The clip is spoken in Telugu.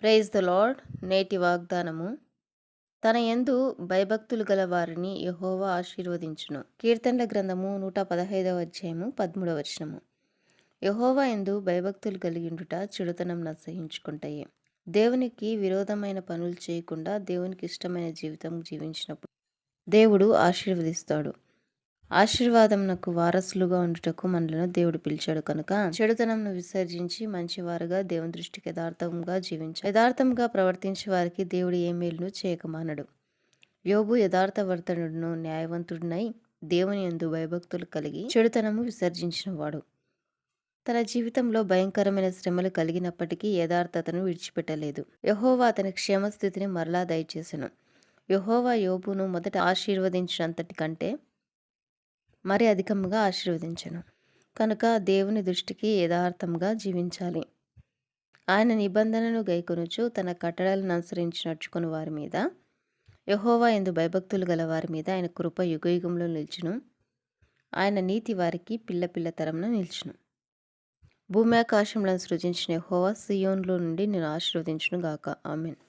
Praise the lord. నేటి వాగ్దానము. తన యందు భయభక్తులు గల వారిని యెహోవా ఆశీర్వదించును. కీర్తనల గ్రంథము 115వ అధ్యాయము 13వ వచనము. యెహోవా యందు భయభక్తులు కలిగిండుట చెడుతనం నసహించుకుంటాయి. దేవునికి విరోధమైన పనులు చేయకుండా దేవునికి ఇష్టమైన జీవితం జీవించినప్పుడు దేవుడు ఆశీర్వదిస్తాడు. ఆశీర్వాదంనకు వారసులుగా ఉండుటకు మనలను దేవుడు పిలిచాడు కనుక చెడుతనంను విసర్జించి మంచివారుగా దేవుని దృష్టికి యథార్థంగా యథార్థంగా ప్రవర్తించే వారికి దేవుడు ఏ మేలును చేయకమానడు. యోబు యథార్థవర్తనుడును న్యాయవంతుడినై దేవుని యందు భయభక్తులు కలిగి చెడుతనము విసర్జించినవాడు. తన జీవితంలో భయంకరమైన శ్రమలు కలిగినప్పటికీ యథార్థతను విడిచిపెట్టలేదు. యెహోవా అతని క్షేమస్థితిని మరలా దయచేసెను. యెహోవా యోబును మొదట ఆశీర్వదించినంతటి కంటే మరి అధికంగా ఆశీర్వదించెను. కనుక దేవుని దృష్టికి యథార్థంగా జీవించాలి. ఆయన నిబంధనను గైకొనుచు తన కట్టడలను అనుసరించి నడుచుకుని వారి మీద, యెహోవా యందు భయభక్తులు గల వారి మీద ఆయన కృప యుగయుగంలో నిల్చును. ఆయన నీతి వారికి పిల్ల పిల్ల తరమున నిల్చును. భూమి ఆకాశములను సృజించిన యెహోవా సీయోనులో నుండి నేను ఆశీర్వదించును గాక. ఆమేన్.